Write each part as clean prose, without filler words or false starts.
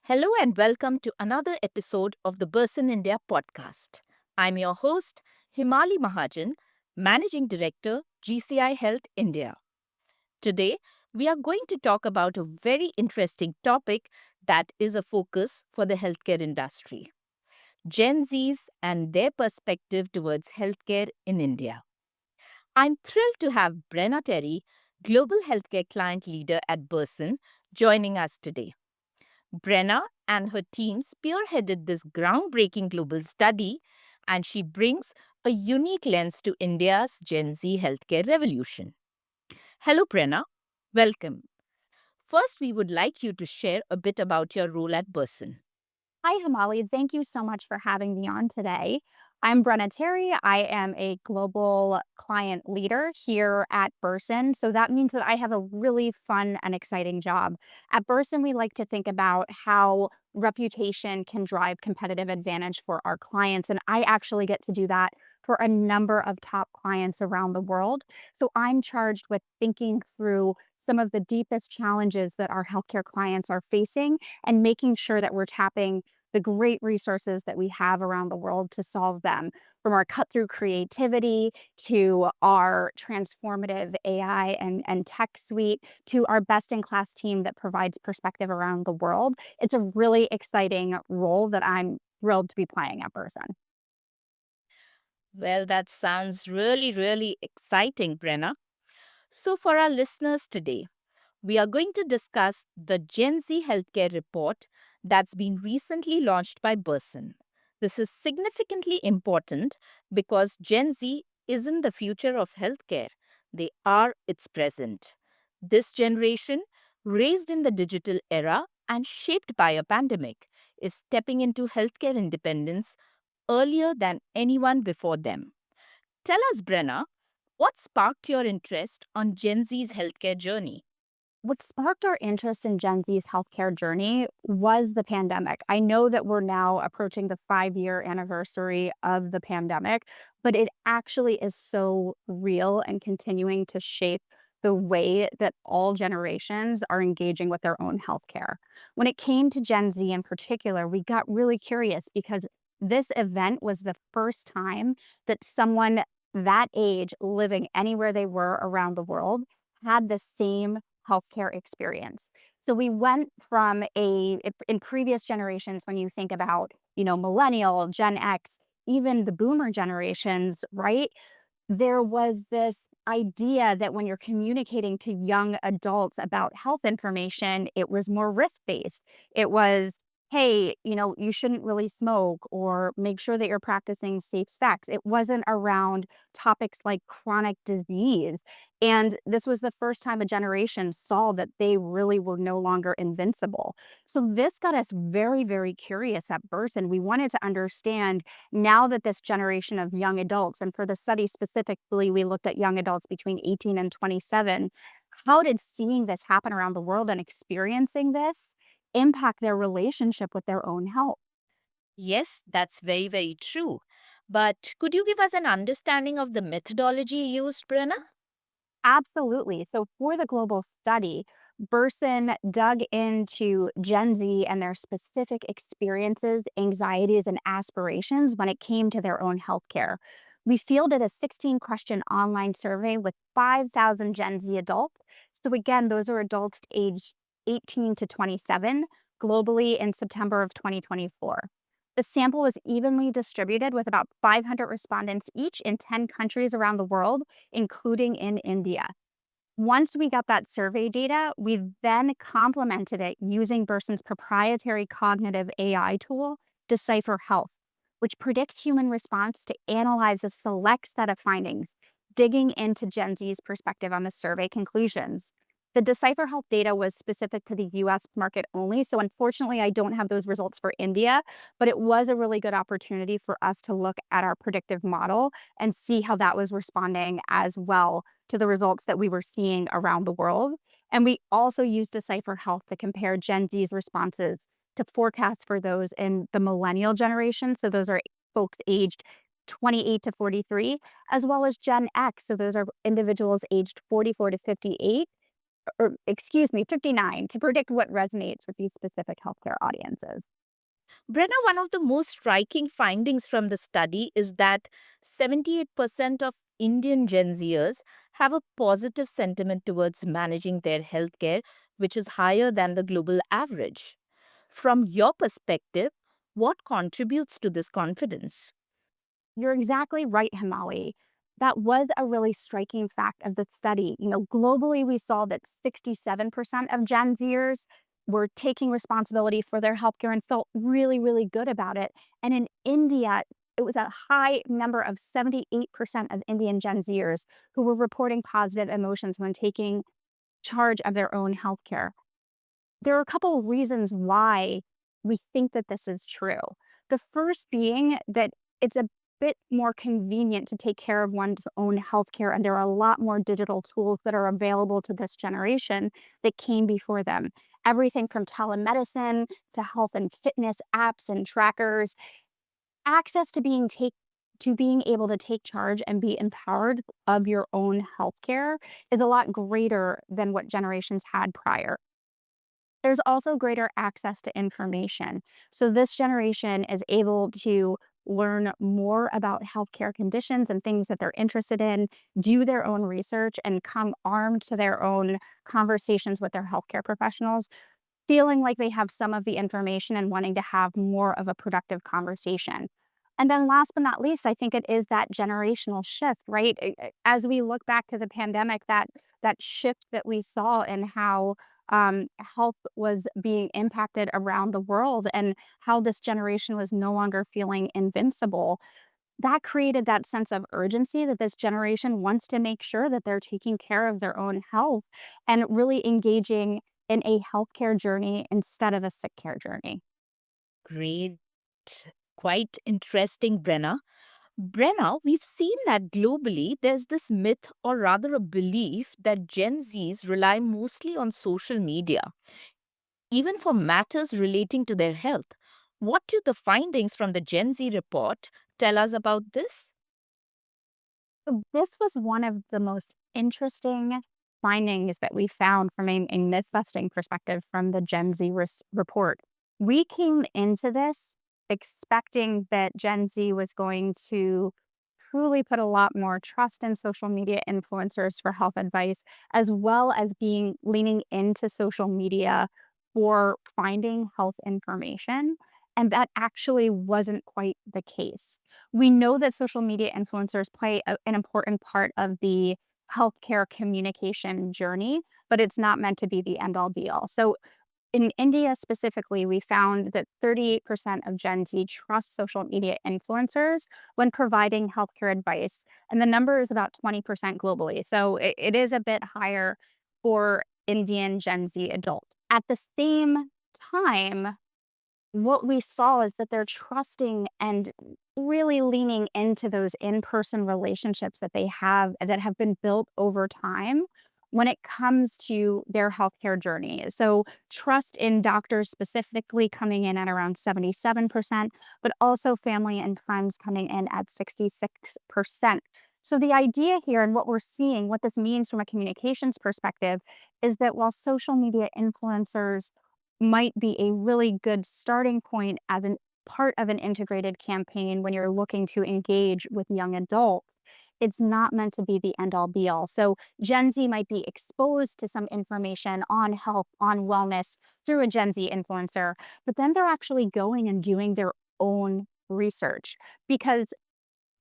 Hello and welcome to another episode of the Burson India Podcast. I'm your host, Hemali Mahajan, Managing Director, GCI Health India. Today, we are going to talk about a very interesting topic that is a focus for the healthcare industry: Gen Zs and their perspective towards healthcare in India. I'm thrilled to have Brena Terry, Global Healthcare Client Leader at Burson, joining us today. Brenna and her team spearheaded this groundbreaking global study, and she brings a unique lens to India's Gen Z healthcare revolution. Hello, Brenna. Welcome. First, we would like you to share a bit about your role at Burson. Hi, Hemali. Thank you so much for having me on today. I'm Brena Terry. I am a global client leader here at Burson. So that means that I have a really fun and exciting job. At Burson, we like to think about how reputation can drive competitive advantage for our clients. And I actually get to do that for a number of top clients around the world. So I'm charged with thinking through some of the deepest challenges that our healthcare clients are facing and making sure that we're tapping the great resources that we have around the world to solve them, from our cut through creativity to our transformative AI and tech suite to our best in class team that provides perspective around the world. It's a really exciting role that I'm thrilled to be playing at Burson. Well, that sounds really exciting, Brenna. So, for our listeners today, we are going to discuss the Gen Z Healthcare Report that's been recently launched by Burson. This is significantly important because Gen Z isn't the future of healthcare, they are its present. This generation, raised in the digital era and shaped by a pandemic, is stepping into healthcare independence earlier than anyone before them. Tell us, Brenna, what sparked your interest on Gen Z's healthcare journey? What sparked our interest in Gen Z's healthcare journey was the pandemic. I know that we're now approaching the 5-year anniversary of the pandemic, but it actually is so real and continuing to shape the way that all generations are engaging with their own healthcare. When it came to Gen Z in particular, we got really curious because this event was the first time that someone that age living anywhere they were around the world had the same healthcare experience. So we went from in previous generations, when you think about, millennial, Gen X, even the boomer generations, right? There was this idea that when you're communicating to young adults about health information, it was more risk based. It was, hey, you shouldn't really smoke or make sure that you're practicing safe sex. It wasn't around topics like chronic disease. And this was the first time a generation saw that they really were no longer invincible. So this got us very, very curious at Burson. We wanted to understand, now that this generation of young adults, and for the study specifically, we looked at young adults between 18 and 27, how did seeing this happen around the world and experiencing this impact their relationship with their own health? Yes, that's very true. But could you give us an understanding of the methodology used, Brenna? Absolutely. So for the global study, Burson dug into Gen Z and their specific experiences, anxieties, and aspirations when it came to their own healthcare. We fielded a 16-question online survey with 5,000 Gen Z adults. So again, those are adults aged 18 to 27 globally in September of 2024. The sample was evenly distributed with about 500 respondents each in 10 countries around the world, including in India. Once we got that survey data, we then complemented it using Burson's proprietary cognitive AI tool, Decipher Health, which predicts human response to analyze a select set of findings, digging into Gen Z's perspective on the survey conclusions. The Decipher Health data was specific to the US market only. So unfortunately, I don't have those results for India, but it was a really good opportunity for us to look at our predictive model and see how that was responding as well to the results that we were seeing around the world. And we also used Decipher Health to compare Gen Z's responses to forecasts for those in the millennial generation. So those are folks aged 28 to 43, as well as Gen X. So those are individuals aged 44 to 58, or excuse me, 59 to predict what resonates with these specific healthcare audiences. Brenna, one of the most striking findings from the study is that 78% of Indian Gen Zers have a positive sentiment towards managing their healthcare, which is higher than the global average. From your perspective, what contributes to this confidence? You're exactly right, Himali. That was a really striking fact of the study. Globally, we saw that 67% of Gen Zers were taking responsibility for their healthcare and felt really, really good about it. And in India, it was a high number of 78% of Indian Gen Zers who were reporting positive emotions when taking charge of their own healthcare. There are a couple of reasons why we think that this is true. The first being that it's a bit more convenient to take care of one's own healthcare, and there are a lot more digital tools that are available to this generation that came before them. Everything from telemedicine to health and fitness apps and trackers, access to being able to take charge and be empowered of your own healthcare is a lot greater than what generations had prior. There's also greater access to information. So this generation is able to learn more about healthcare conditions and things that they're interested in, do their own research, and come armed to their own conversations with their healthcare professionals, feeling like they have some of the information and wanting to have more of a productive conversation. And then last but not least, I think it is that generational shift, right? As we look back to the pandemic, that shift that we saw in how health was being impacted around the world and how this generation was no longer feeling invincible, that created that sense of urgency that this generation wants to make sure that they're taking care of their own health and really engaging in a healthcare journey instead of a sick care journey. Great. Quite interesting, Brenna. Brenna, we've seen that globally there's this myth, or rather a belief, that Gen Zs rely mostly on social media, even for matters relating to their health. What do the findings from the Gen Z report tell us about this? So this was one of the most interesting findings that we found from a myth busting perspective from the Gen Z report. We came into this expecting that Gen Z was going to truly put a lot more trust in social media influencers for health advice, as well as being leaning into social media for finding health information. And that actually wasn't quite the case. We know that social media influencers play an important part of the healthcare communication journey, but it's not meant to be the end all be all. So in India specifically, we found that 38% of Gen Z trust social media influencers when providing healthcare advice. And the number is about 20% globally. So it is a bit higher for Indian Gen Z adults. At the same time, what we saw is that they're trusting and really leaning into those in-person relationships that have been built over time when it comes to their healthcare journey. So trust in doctors specifically coming in at around 77%, but also family and friends coming in at 66%. So the idea here and what we're seeing, what this means from a communications perspective, is that while social media influencers might be a really good starting point as an part of an integrated campaign when you're looking to engage with young adults, it's not meant to be the end all be all. So Gen Z might be exposed to some information on health, on wellness through a Gen Z influencer, but then they're actually going and doing their own research because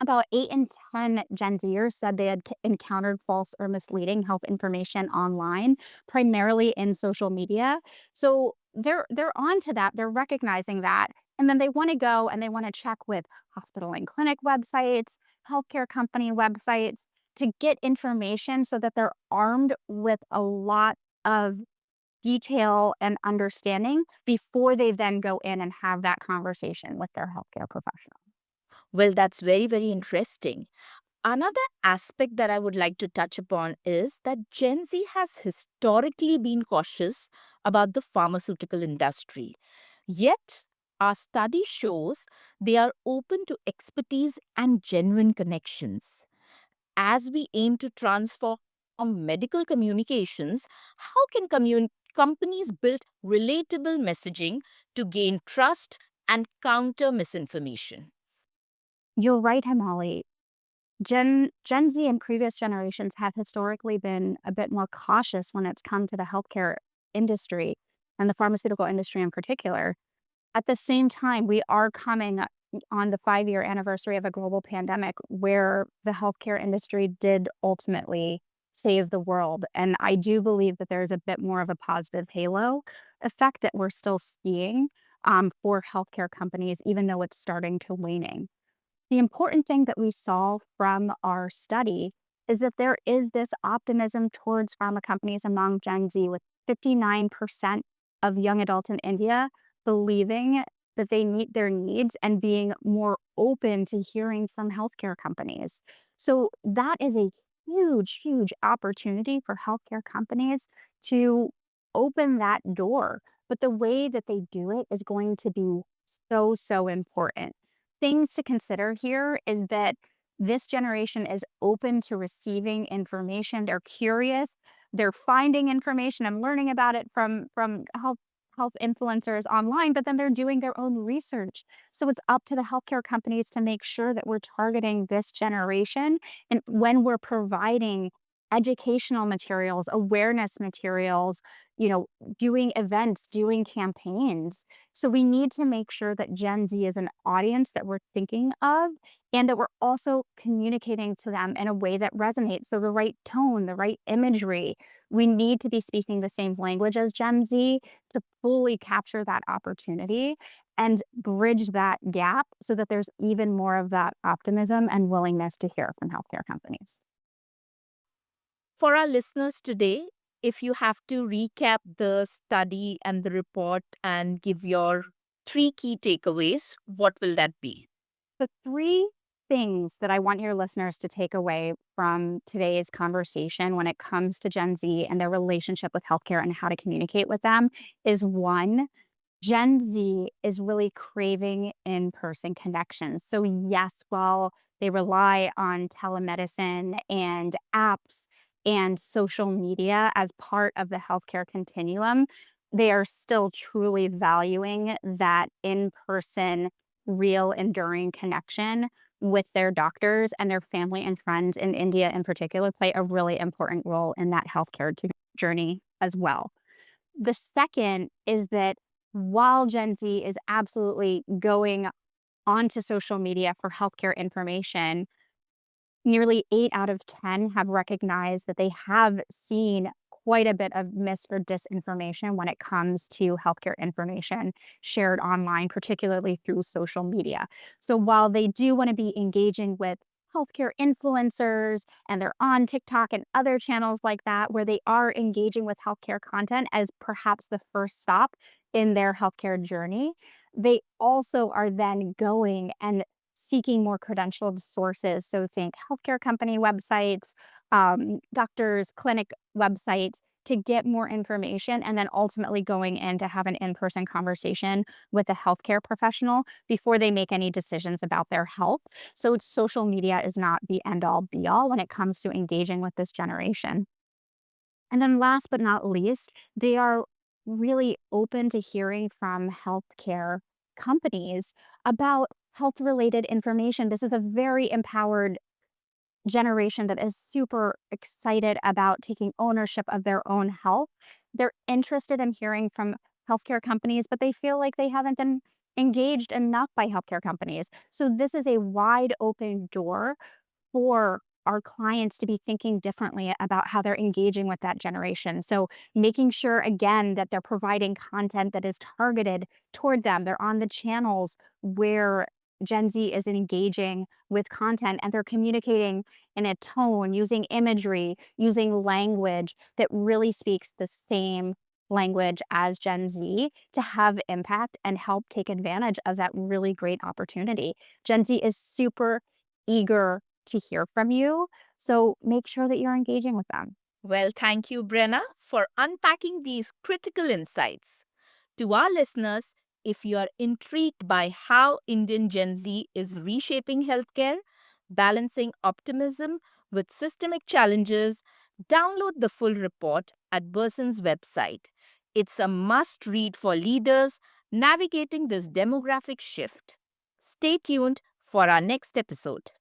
about 8 in 10 Gen Zers said they had encountered false or misleading health information online, primarily in social media. So they're on to that. They're recognizing that. And then they want to go and they want to check with hospital and clinic websites, healthcare company websites to get information so that they're armed with a lot of detail and understanding before they then go in and have that conversation with their healthcare professional. Well, that's very, very interesting. Another aspect that I would like to touch upon is that Gen Z has historically been cautious about the pharmaceutical industry. Yet, our study shows they are open to expertise and genuine connections. As we aim to transform from medical communications, how can companies build relatable messaging to gain trust and counter misinformation? You're right, Hemali. Gen Z and previous generations have historically been a bit more cautious when it's come to the healthcare industry and the pharmaceutical industry in particular. At the same time, we are coming on the 5-year anniversary of a global pandemic where the healthcare industry did ultimately save the world. And I do believe that there's a bit more of a positive halo effect that we're still seeing for healthcare companies, even though it's starting to waning. The important thing that we saw from our study is that there is this optimism towards pharma companies among Gen Z, with 59% of young adults in India believing that they meet their needs and being more open to hearing from healthcare companies. So that is a huge, huge opportunity for healthcare companies to open that door. But the way that they do it is going to be so, so important. Things to consider here is that this generation is open to receiving information. They're curious. They're finding information and learning about it from health influencers online, but then they're doing their own research. So it's up to the healthcare companies to make sure that we're targeting this generation. And when we're providing educational materials, awareness materials, doing events, doing campaigns. So we need to make sure that Gen Z is an audience that we're thinking of and that we're also communicating to them in a way that resonates. So the right tone, the right imagery. We need to be speaking the same language as Gen Z to fully capture that opportunity and bridge that gap so that there's even more of that optimism and willingness to hear from healthcare companies. For our listeners today, if you have to recap the study and the report and give your three key takeaways, what will that be? The three things that I want your listeners to take away from today's conversation when it comes to Gen Z and their relationship with healthcare and how to communicate with them is: one, Gen Z is really craving in-person connections. So yes, while they rely on telemedicine and apps and social media as part of the healthcare continuum, they are still truly valuing that in-person, real, enduring connection with their doctors, and their family and friends in India in particular play a really important role in that healthcare journey as well. The second is that while Gen Z is absolutely going onto social media for healthcare information, nearly 8 out of 10 have recognized that they have seen quite a bit of mis or disinformation when it comes to healthcare information shared online, particularly through social media. So while they do want to be engaging with healthcare influencers and they're on TikTok and other channels like that, where they are engaging with healthcare content as perhaps the first stop in their healthcare journey, they also are then going and seeking more credentialed sources. So think healthcare company websites, doctors, clinic websites, to get more information, and then ultimately going in to have an in-person conversation with a healthcare professional before they make any decisions about their health. So social media is not the end all be all when it comes to engaging with this generation. And then last but not least, they are really open to hearing from healthcare companies about health related information. This is a very empowered generation that is super excited about taking ownership of their own health. They're interested in hearing from healthcare companies, but they feel like they haven't been engaged enough by healthcare companies. So this is a wide open door for our clients to be thinking differently about how they're engaging with that generation. So making sure again that they're providing content that is targeted toward them. They're on the channels where Gen Z is engaging with content, and they're communicating in a tone, using imagery, using language that really speaks the same language as Gen Z to have impact and help take advantage of that really great opportunity. Gen Z is super eager to hear from you. So make sure that you're engaging with them. Well, thank you, Brenna, for unpacking these critical insights. To our listeners, if you are intrigued by how Indian Gen Z is reshaping healthcare, balancing optimism with systemic challenges, Download the full report at Burson's website. It's a must read for leaders navigating this demographic shift. Stay tuned for our next episode.